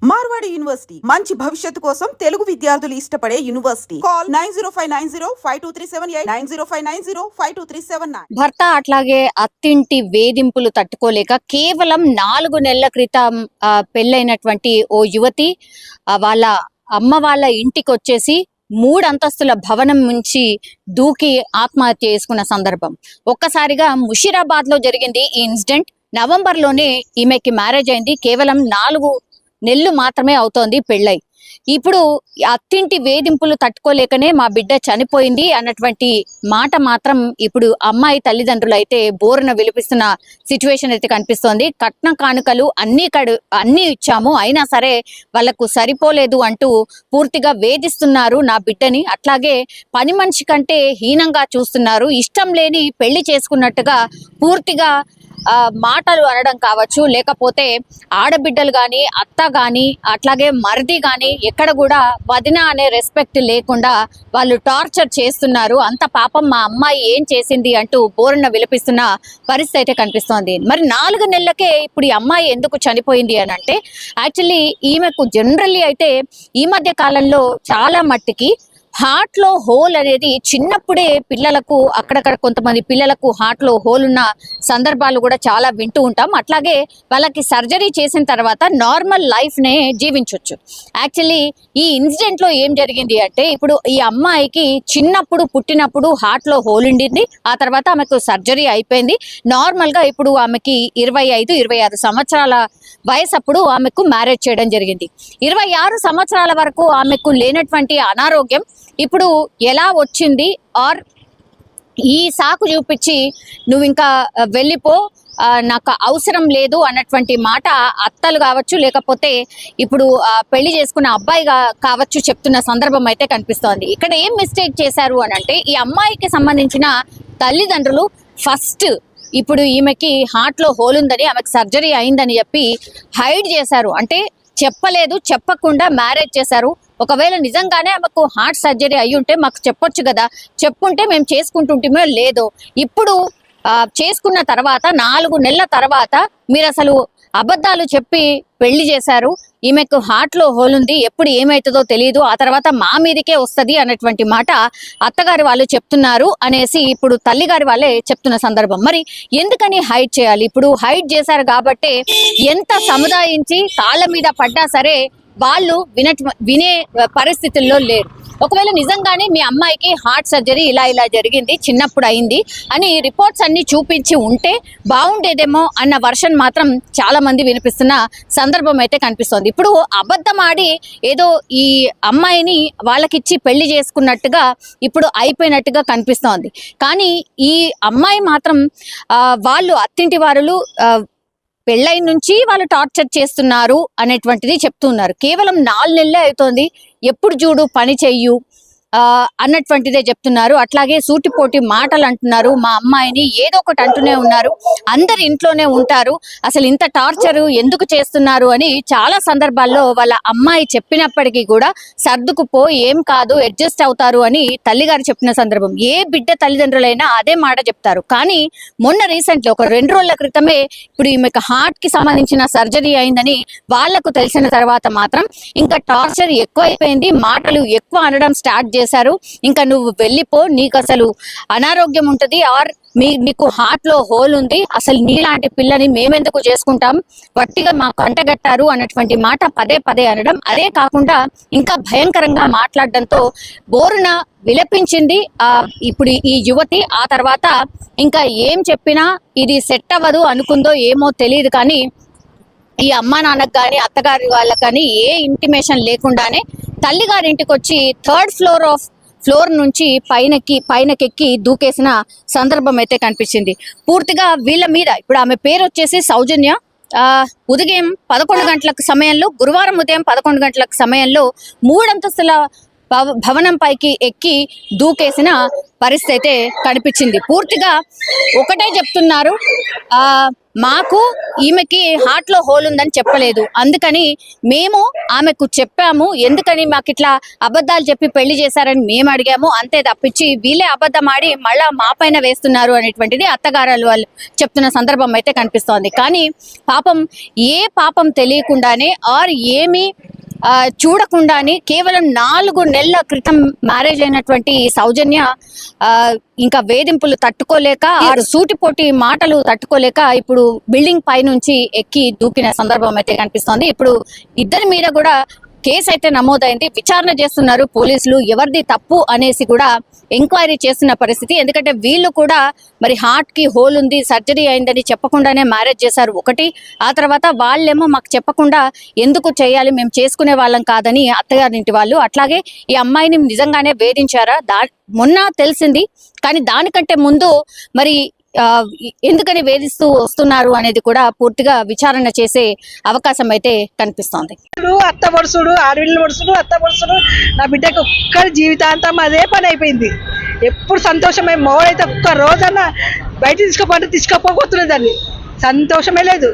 Marwadi university మంచి భవిష్యత్తు కోసం తెలుగు విద్యార్థులు ఇష్టపడే యూనివర్సిటీ. కాల్ 9059052378 9059052379. భర్త అట్లాగే అత్తింటి వేధింపులు తట్టుకోలేక కేవలం 4 నెలల క్రితం పెళ్ళైనటువంటి ఓ యువతి వాళ్ళ అమ్మ వాళ్ళ ఇంటికి వచ్చేసి 3 అంతస్తుల భవనం నుంచి దూకి ఆత్మహత్య చేసుకున్న సందర్భం. ఒక్కసారిగా ముషీరాబాద్ లో జరిగింది ఈ ఇన్సిడెంట్. నవంబర్ లోనే ఈమెకి మ్యారేజ్ అయింది. కేవలం 4 నెలలు మాత్రమే అవుతోంది పెళ్ళై. ఇప్పుడు అత్తింటి వేధింపులు తట్టుకోలేకనే మా బిడ్డ చనిపోయింది అన్నటువంటి మాట మాత్రం ఇప్పుడు అమ్మాయి తల్లిదండ్రులు అయితే బోరున విలిపిస్తున్న సిచ్యువేషన్ అయితే కనిపిస్తోంది. కట్న కానుకలు అన్ని ఇచ్చాము, అయినా సరే వాళ్లకు సరిపోలేదు అంటూ పూర్తిగా వేధిస్తున్నారు నా బిడ్డని. అట్లాగే పని మనిషి కంటే హీనంగా చూస్తున్నారు. ఇష్టం లేని పెళ్లి చేసుకున్నట్టుగా పూర్తిగా మాటలు అనడం కావచ్చు, లేకపోతే ఆడబిడ్డలు కానీ అత్త కానీ అట్లాగే మరిది కానీ ఎక్కడ కూడా వదిన అనే రెస్పెక్ట్ లేకుండా వాళ్ళు టార్చర్ చేస్తున్నారు. అంత పాపం మా అమ్మాయి ఏం చేసింది అంటూ బోరున విలపిస్తున్న పరిస్థితి అయితే కనిపిస్తోంది. మరి 4 నెలలకే ఇప్పుడు ఈ అమ్మాయి ఎందుకు చనిపోయింది అని అంటే, యాక్చువల్లీ ఈమెకు జనరల్లీ అయితే ఈ మధ్య కాలంలో చాలా మట్టికి హార్ట్ లో హోల్ అనేది చిన్నప్పుడే పిల్లలకు అక్కడక్కడ కొంతమంది పిల్లలకు హార్ట్ లో హోల్ ఉన్న సందర్భాలు కూడా చాలా వింటూ ఉంటాం. అట్లాగే వాళ్ళకి సర్జరీ చేసిన తర్వాత నార్మల్ లైఫ్ నే జీవించవచ్చు. యాక్చువల్లీ ఈ ఇన్సిడెంట్ లో ఏం జరిగింది అంటే, ఇప్పుడు ఈ అమ్మాయికి చిన్నప్పుడు పుట్టినప్పుడు హార్ట్ లో హోల్ ఉండింది. ఆ తర్వాత ఆమెకు సర్జరీ అయిపోయింది. నార్మల్ గా ఇప్పుడు ఆమెకి 25-26 సంవత్సరాల వయసు అప్పుడు ఆమెకు మ్యారేజ్ చేయడం జరిగింది. 26 సంవత్సరాల వరకు ఆమెకు లేనటువంటి అనారోగ్యం ఇప్పుడు ఎలా వచ్చింది, ఆర్ ఈ సాకు చూపించి నువ్వు ఇంకా వెళ్ళిపో, నాకు అవసరం లేదు అన్నటువంటి మాట అత్తలు కావచ్చు, లేకపోతే ఇప్పుడు పెళ్లి చేసుకున్న అబ్బాయి కావచ్చు చెప్తున్న సందర్భం అయితే కనిపిస్తోంది. ఇక్కడ ఏం మిస్టేక్ చేశారు అని అంటే, ఈ అమ్మాయికి సంబంధించిన తల్లిదండ్రులు ఫస్ట్ ఇప్పుడు ఈమెకి హార్ట్ లో హోల్ ఉందని, ఆమెకు సర్జరీ అయిందని చెప్పి హైడ్ చేశారు. అంటే చెప్పలేదు, చెప్పకుండా మ్యారేజ్ చేశారు. ఒకవేళ నిజంగానే ఆమెకు హార్ట్ సర్జరీ అయ్యి ఉంటే మాకు చెప్పొచ్చు కదా, చెప్పుంటే మేము చేసుకుంటుంటేమో లేదో. ఇప్పుడు చేసుకున్న తర్వాత 4 నెలల తర్వాత మీరు అసలు అబద్ధాలు చెప్పి పెళ్లి చేశారు. ఈమెకు హార్ట్ లో హోల్ ఉంది, ఎప్పుడు ఏమైతుందో తెలియదు, ఆ తర్వాత మా మీదకే వస్తుంది అన్నటువంటి మాట అత్తగారి వాళ్ళు చెప్తున్నారు అనేసి ఇప్పుడు తల్లిగారి వాళ్ళే చెప్తున్న సందర్భం. మరి ఎందుకని హైడ్ చేయాలి? ఇప్పుడు హైడ్ చేశారు కాబట్టి ఎంత సముదాయించి కాళ్ళ మీద పడ్డా సరే వాళ్ళు వినే పరిస్థితుల్లో లేరు. ఒకవేళ నిజంగానే మీ అమ్మాయికి హార్ట్ సర్జరీ ఇలా జరిగింది, చిన్నప్పుడు అయింది అని రిపోర్ట్స్ అన్ని చూపించి ఉంటే బాగుండేదేమో అన్న వర్షన్ మాత్రం చాలా మంది వినిపిస్తున్న సందర్భం అయితే కనిపిస్తోంది. ఇప్పుడు అబద్ధం ఆడి ఏదో ఈ అమ్మాయిని వాళ్ళకిచ్చి పెళ్లి చేసుకున్నట్టుగా ఇప్పుడు అయిపోయినట్టుగా కనిపిస్తోంది. కానీ ఈ అమ్మాయి మాత్రం వాళ్ళు అత్తింటి వారులు పెళ్ళై నుంచి వాళ్ళు టార్చర్ చేస్తున్నారు అనేటువంటిది చెప్తున్నారు. కేవలం 4 నెలలే అవుతోంది, ఎప్పుడు చూడు పని చెయ్యు అన్నటువంటిదే చెప్తున్నారు. అట్లాగే సూటిపోటి మాటలు అంటున్నారు. మా అమ్మాయిని ఏదో ఒకటి అంటూనే ఉన్నారు, అందరు ఇంట్లోనే ఉంటారు, అసలు ఇంత టార్చర్ ఎందుకు చేస్తున్నారు అని చాలా సందర్భాల్లో వాళ్ళ అమ్మాయి చెప్పినప్పటికీ కూడా సర్దుకుపో, ఏం కాదు, అడ్జస్ట్ అవుతారు అని తల్లిగారు చెప్పిన సందర్భం. ఏ బిడ్డ తల్లిదండ్రులైనా అదే మాట చెప్తారు. కానీ మొన్న రీసెంట్లీ ఒక 2 రోజుల క్రితమే ఇప్పుడు ఈమెకు హార్ట్ కి సంబంధించిన సర్జరీ అయిందని వాళ్లకు తెలిసిన తర్వాత మాత్రం ఇంకా టార్చర్ ఎక్కువైపోయింది, మాటలు ఎక్కువ అనడం స్టార్ట్ చేశారు. ఇంకా నువ్వు వెళ్ళిపో, నీకు అసలు అనారోగ్యం ఉంటది, ఆర్ నీకు హార్ట్ లో హోల్ ఉంది, అసలు నీలాంటి పిల్లని మేమెందుకు చేసుకుంటాం, వట్టిగా మాకు అంటగట్టారు అన్నటువంటి మాట పదే అనడం. అదే కాకుండా ఇంకా భయంకరంగా మాట్లాడడంతో బోరున విలపించింది ఇప్పుడు ఈ యువతి. ఆ తర్వాత ఇంకా ఏం చెప్పినా ఇది సెట్ అవ్వదు అనుకుందో ఏమో తెలియదు, కానీ ఈ అమ్మా నాన్నకు కానీ అత్తగారి వాళ్ళకి కానీ ఏ ఇంటిమేషన్ లేకుండానే తల్లిగారింటికి వచ్చి 3rd ఫ్లోర్ నుంచి పైనకెక్కి దూకేసిన సందర్భం అయితే కనిపించింది. పూర్తిగా వీళ్ళ మీద ఇప్పుడు ఆమె పేరు వచ్చేసి సౌజన్య. ఉదయం 11 గంటలకు సమయంలో, గురువారం ఉదయం 11 గంటలకు సమయంలో 3 అంతస్తుల భవనం పైకి ఎక్కి దూకేసిన పరిస్థితి అయితే కనిపించింది. పూర్తిగా ఒకటే చెప్తున్నారు, మాకు ఈమెకి హార్ట్ లో హోల్ ఉందని చెప్పలేదు, అందుకని మేము ఆమెకు చెప్పాము, ఎందుకని మాకు ఇట్లా అబద్ధాలు చెప్పి పెళ్లి చేశారని మేము అడిగాము, అంతే తప్పించి వీళ్ళే అబద్ధం ఆడి మళ్ళా మా పైన వేస్తున్నారు అనేటువంటిది అత్తగారాలు వాళ్ళు చెప్తున్న సందర్భం అయితే కనిపిస్తోంది. కానీ పాపం ఏ పాపం తెలియకుండానే ఆర్ ఏమి చూడకుండానే కేవలం 4 నెలల క్రితం మ్యారేజ్ అయినటువంటి సౌజన్య ఇంకా వేధింపులు తట్టుకోలేక, సూటిపోటి మాటలు తట్టుకోలేక ఇప్పుడు బిల్డింగ్ పై నుంచి ఎక్కి దూకిన సందర్భం అయితే కనిపిస్తోంది. ఇప్పుడు ఇద్దరి మీద కూడా కేసు అయితే నమోదైంది, విచారణ చేస్తున్నారు పోలీసులు. ఎవరిది తప్పు అనేసి కూడా ఎంక్వైరీ చేస్తున్న పరిస్థితి. ఎందుకంటే వీళ్ళు కూడా మరి హార్ట్ కి హోల్ ఉంది, సర్జరీ అయిందని చెప్పకుండానే మ్యారేజ్ చేశారు ఒకటి, ఆ తర్వాత వాళ్ళేమో మాకు చెప్పకుండా ఎందుకు చేయాలి, మేము చేసుకునే వాళ్ళం కాదని అత్తగారింటి వాళ్ళు. అట్లాగే ఈ అమ్మాయిని నిజంగానే వేధించారా మొన్న తెలిసింది, కానీ దానికంటే ముందు మరి ఎందుకని వేధిస్తూ వస్తున్నారు అనేది కూడా పూర్తిగా విచారణ చేసే అవకాశం అయితే కనిపిస్తోంది. అత్త వరుసుడు, ఆడవిళ్ళ వరుసుడు, అత్త వరుసుడు, నా బిడ్డకు ఒక్కరి జీవితాంతం అదే పని అయిపోయింది. ఎప్పుడు సంతోషమే, మోడైతే ఒక్క రోజన్నా బయట తీసుకోపోతున్నది, దాన్ని సంతోషమే లేదు.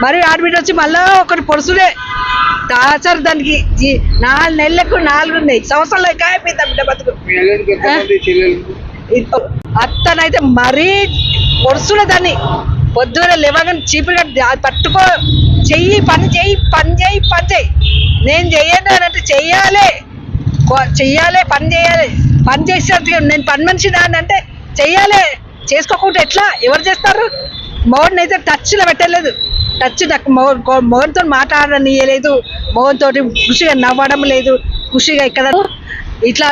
మరి ఆడబిడ్డ వచ్చి మళ్ళా ఒకటి పొడుసుడే తాచారు దానికి. 4 నెలలకు 4 సంవత్సరాలు అయిపోయింది ఆ బిడ్డ బతుకు. అత్తనైతే మరీ పొడుసుడే దాన్ని. పొద్దున లేవగానే చీపురుగా పట్టుకో, చెయ్యి పని చెయ్యి, పని చేయి, పని చేయి. నేను చెయ్యను అని అంటే చెయ్యాలి, పని చేయాలి. పని చేసినట్టు నేను పని మనిషి దాన్ని అంటే చెయ్యాలి. చేసుకోకుండా ఎట్లా, ఎవరు చేస్తారు? మోహన్ అయితే టచ్లో పెట్టలేదు. టచ్ నాకు మోహన్తో మాట్లాడనియలేదు, మోహన్తో ఖుషిగా నవ్వడం లేదు, ఖుషిగా ఇక్కడ ఇట్లా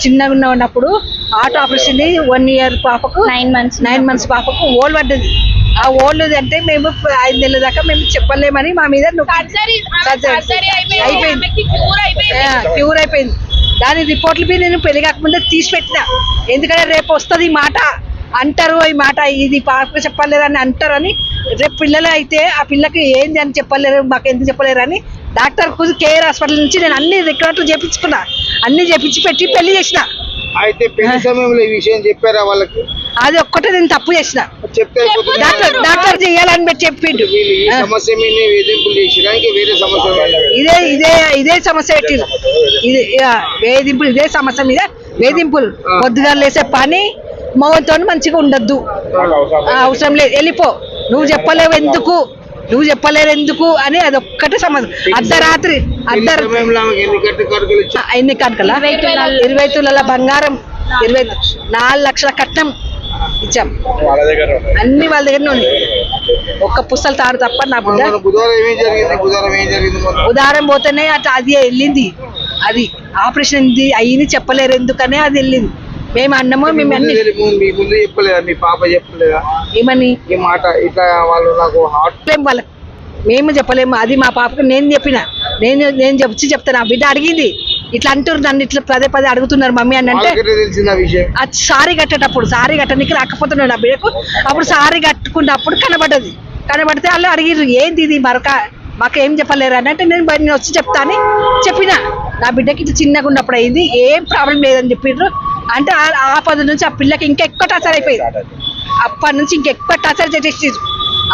చిన్నగా ఉన్నప్పుడు ఆటో ఆపరేషన్ 1 ఇయర్ పాపకు 9 మంత్స్ పాపకు ఓల్ పడ్డది. ఆ ఓల్ అంటే మేము 5 నెలల దాకా మేము చెప్పలేమని మా మీద క్యూర్ అయిపోయింది. దాని రిపోర్ట్లు మీద నేను పెళ్లి కాకముందే తీసి పెట్టిన. ఎందుకంటే రేపు వస్తుంది ఈ మాట అంటారు, ఈ మాట ఇది పాపకు చెప్పలేరని అంటారని. రేపు పిల్లలు అయితే ఆ పిల్లకి ఏంది అని చెప్పలేరు, మాకు ఎందుకు చెప్పలేరు అని డాక్టర్ కేర్ హాస్పిటల్ నుంచి నేను అన్ని రికార్డులు చేపించుకున్నా, అన్ని చేపించి పెట్టి పెళ్లి చేసిన. అయితే పెళ్లి సమయంలో ఈ విషయం చెప్పారా వాళ్ళకి? అది ఒక్కటే నేను తప్పు చేసిన. చెప్తే డాక్టర్ చేయాలని పెట్టి చెప్పిండు. ఇదే సమస్య పెట్టిండు, వేధింపులు, ఇదే సమస్య మీద వేధింపులు. పొద్దుగా లేసే పని మోహన్తో మంచిగా ఉండద్దు, అవసరం లేదు, వెళ్ళిపో, నువ్వు చెప్పలేరు ఎందుకు అని అదొక్కటే సమస్య. అర్ధరాత్రి ఎన్ని కనుకల 20 తులాల బంగారం, 4 లక్షల కట్నం ఇచ్చాం, అన్ని వాళ్ళ దగ్గర ఉంది. ఒక్క పుస్తలు తాడు తప్ప. నా ఉదాహరణ పోతేనే అట్లా అది వెళ్ళింది, అది ఆపరేషన్ అయ్యింది, చెప్పలేరు ఎందుకనే అది వెళ్ళింది. మేము అన్నమో మేము అన్ని చెప్పలేదా, మీ పాప చెప్పలేదా ఏమని ఈ మాట ఇట్లా వాళ్ళు నాకు హార్ట్ వాళ్ళకి మేము చెప్పలేము. అది మా పాపకు నేను చెప్పిన, నేను చెప్తాను. ఆ బిడ్డ అడిగింది, ఇట్లా అంటారు నన్ను, ఇట్లా పదే అడుగుతున్నారు మమ్మీ అని అంటే. అది సారీ కట్టడానికి రాకపోతున్నాడు నా బిడ్డకు. అప్పుడు సారీ కట్టుకున్నప్పుడు కనబడితే వాళ్ళు అడిగిర్రు, ఏంది ఇది మరొక మాకు ఏం చెప్పలేరు అని అంటే నేను వచ్చి చెప్తా అని చెప్పిన. నా బిడ్డకి ఇట్లా చిన్నగా ఉన్నప్పుడు అయింది, ఏం ప్రాబ్లం లేదని చెప్పిండ్రు. అంటే ఆ పది నుంచి ఆ పిల్లకి ఇంకా ఎక్కువ టార్చర్ అయిపోయింది. అప్పటి నుంచి ఇంకెక్కువ టార్చర్ చేసేసారు.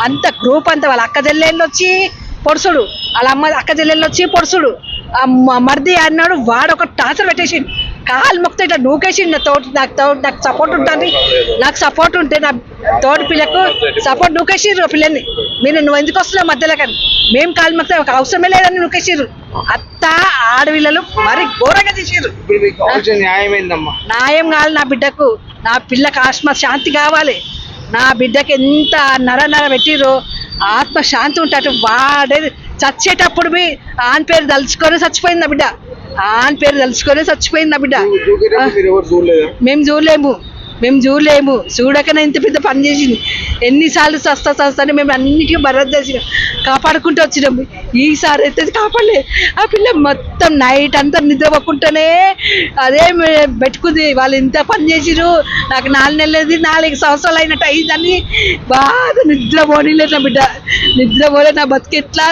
అంత గ్రూప్ అంతా వాళ్ళ అక్క చెల్లెళ్ళు వచ్చి పొడుసుడు, వాళ్ళ అక్క చెల్లెళ్ళు వచ్చి పొడుసుడు. మర్ది అన్నాడు, వాడు ఒక టార్చర్ పెట్టేసిండు, కాలు మొక్కితే ఇట్లా నూకేసిండు. నాకు సపోర్ట్ ఉంటుంది, నాకు సపోర్ట్ ఉంటే నా తోటి పిల్లకు సపోర్ట్ నూకేసిర్రు. పిల్లల్ని నువ్వు ఎందుకు వస్తున్నావు మధ్యలో, కానీ మేము కాలు మొక్కితే ఒక అవసరమే లేదని నూకేసిర్రు. అత్త ఆడపిల్లలు మరి ఘోరంగా తీసిర్రు. న్యాయం కావాలి నా బిడ్డకు, నా పిల్లకి ఆత్మ శాంతి కావాలి. నా బిడ్డకి ఎంత నర పెట్టిర్రో ఆత్మ శాంతి ఉంటాడు. వాడే చచ్చేటప్పుడు ఆన్ పేరు తలుచుకొని చచ్చిపోయింది నా బిడ్డ, ఆన్ పేరు తలుచుకొని చచ్చిపోయింది నా బిడ్డ. మేము చూడలేము, మేము చూడలేము, చూడకనే ఇంత పెద్ద పని చేసింది. ఎన్నిసార్లు సస్తాని మేము అన్నిటికీ భరత్ చేసి కాపాడుకుంటూ వచ్చినాము. ఈసారి అయితే కాపాడలేదు. ఆ పిల్ల మొత్తం నైట్ అంతా నిద్రపోకుండానే అదే పెట్టుకుంది. వాళ్ళు ఇంత పని చేసిరు, నాకు 4 నెలలది 4 సంవత్సరాలు అయినట్టు అయిందని బాగా నిద్రపోనిలేదు. నా బిడ్డ నిద్రపోలే, నా బతికెట్లా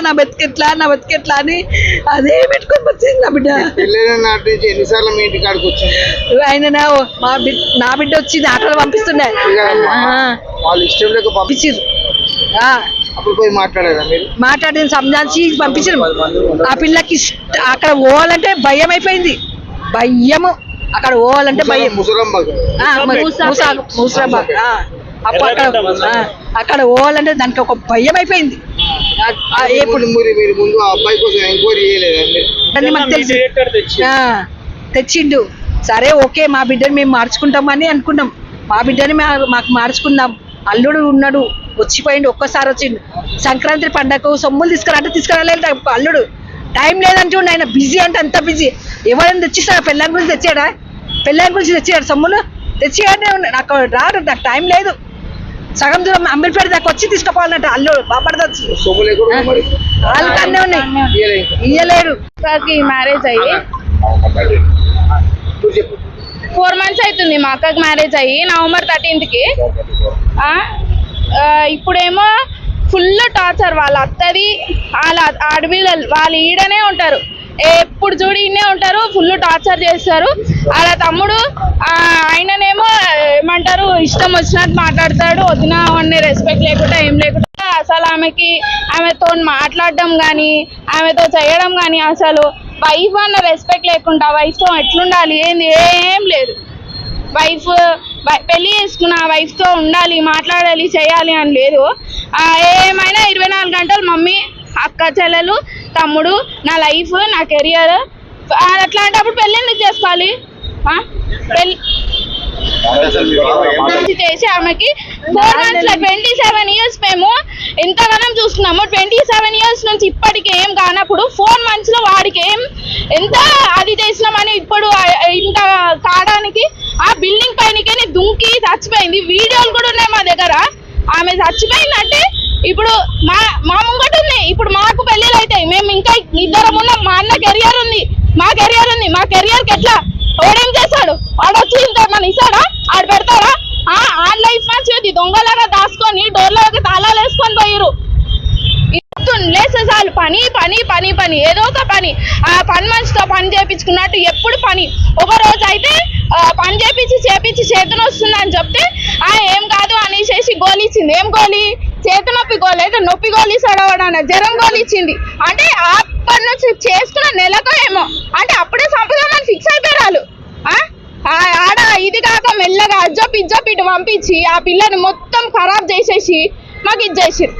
అని అదే పెట్టుకొని వచ్చింది నా బిడ్డ. పెళ్ళైన నాటి నుంచి ఎన్నిసార్లు మీ ఇంటి కాడికి వచ్చింది ఆయన నా బిడ్డ వచ్చింది ఆటలు పంపిస్తుండే, వాళ్ళు ఇష్టం లేక పంపించారు. అప్పుడు పోయి మాట్లాడారా మీరు? మాట్లాడిన సంజాన్సి పంపించారు. ఆ పిల్లకి అక్కడ పోవాలంటే భయం అయిపోయింది. భయము అక్కడ పోవాలంటే భయం. మూసరాబాద్ అక్కడ పోవాలంటే దానికి ఒక భయం అయిపోయింది. మీరు ముందు ఆ అబ్బాయి కోసం ఎంక్వైరీ చేయలేదండి? మాకు తెలుసు తెచ్చిండు. సరే ఓకే, మా బిడ్డని మేము మార్చుకుంటామని అనుకున్నాం. మా బిడ్డని మాకు మార్చుకున్నాం. అల్లుడు ఉన్నాడు, వచ్చిపోయిండు, ఒక్కసారి వచ్చిండు. సంక్రాంతి పండగకు సొమ్ములు తీసుకురాలేదు అల్లుడు. టైం లేదంటుండే ఆయన, బిజీ అంటే అంత బిజీ. ఎవరైనా తెచ్చిస్తాడా? పెళ్ళాం గురించి తెచ్చాడు సొమ్ములు తెచ్చియాడే. నాకు రాడు, నాకు టైం లేదు. సగం దూరం అంబిల్పేట దాకా వచ్చి తీసుకుపోవాలంట అల్లుడు. బాపడదొచ్చి వాళ్ళు కన్నే ఉన్నాయి, ఇయ్యలేరు. మ్యారేజ్ అయ్యి 4 months అవుతుంది. మా అక్కకి మ్యారేజ్ అయ్యి November 13th. ఇప్పుడేమో ఫుల్ టార్చర్. వాళ్ళ అత్తది, వాళ్ళ ఆడపిల్లలు వాళ్ళు ఈడనే ఉంటారు, ఎప్పుడు చూడు ఈడనే ఉంటారు, ఫుల్ టార్చర్ చేస్తారు. వాళ్ళ తమ్ముడు ఆయననేమో ఏమంటారు, ఇష్టం వచ్చినట్టు మాట్లాడతాడు. వదిన అవన్నీ రెస్పెక్ట్ లేకుండా ఏం లేకుండా అసలు ఆమెతో మాట్లాడడం కానీ ఆమెతో చేయడం కానీ, అసలు వైఫ్ అన్న రెస్పెక్ట్ లేకుండా వైఫ్తో ఎట్లుండాలి ఏంది ఏం లేదు. వైఫ్ పెళ్లి చేసుకున్న వైఫ్తో ఉండాలి, మాట్లాడాలి, చేయాలి అని లేదు. ఏమైనా 24 గంటలు మమ్మీ, అక్క, చెల్లెలు, తమ్ముడు, నా లైఫ్, నా కెరియర్. అట్లాంటప్పుడు పెళ్ళి ఎందుకు చేసుకోవాలి? చేసి ఆమెకి 4 months 27 years మేము ఎంతగానం చూస్తున్నాము. 27 years నుంచి ఇప్పటికి ఏం కానప్పుడు 4 months లో వాడికి ఎంత అది చేసినామని ఇప్పుడు ఇంత కావడానికి ఆ బిల్డింగ్ పైనకే దుంకి చచ్చిపోయింది. వీడియోలు కూడా ఉన్నాయి మా దగ్గర. ఆమె చచ్చిపోయిందంటే ఇప్పుడు మా ముంగట ఉంది. ఇప్పుడు మాకు పెళ్ళిళ్ళు అవుతాయి, మేము ఇంకా ఇద్దరం ఉన్నాం. మా అన్న కెరియర్ ఉంది, మా కెరియర్కి ఎట్లా ఓడేం చేశాడు? వాడు వచ్చి ఇంత ఏమన్నా ఇస్తాడా? ఆడు పెడతారా? ఆ లైఫ్ మంచిది దొంగలాగా దాచుకొని డోర్లోకి తాళాలు వేసుకొని పోయిరు. లేసే చాలు పని పని పని పని, ఏదో ఒక పని. ఆ పని మనిషితో పని చేయించుకున్నట్టు ఎప్పుడు పని. ఒక రోజు అయితే పని చేపించి చేతులు వస్తుందని చెప్తే ఏం కాదు అనేసి గోళీ ఇచ్చింది. ఏం గోళీ? చేతి నొప్పి గోళీ. అయితే నొప్పి గోళీ సడవడానికి జ్వరం గోళీ ఇచ్చింది. అంటే అప్పటి నుంచి చేసుకున్న నెలకో ఏమో, అంటే అప్పుడే సంపదామని ఫిక్స్ అయిపోయారు వాళ్ళు. ఆడ ఇది కాక మెల్లగా అజ్జో పిజ్జో పిట్టు పంపించి ఆ పిల్లని మొత్తం ఖరాబ్ చేసేసి మాకు ఇచ్చేసారు.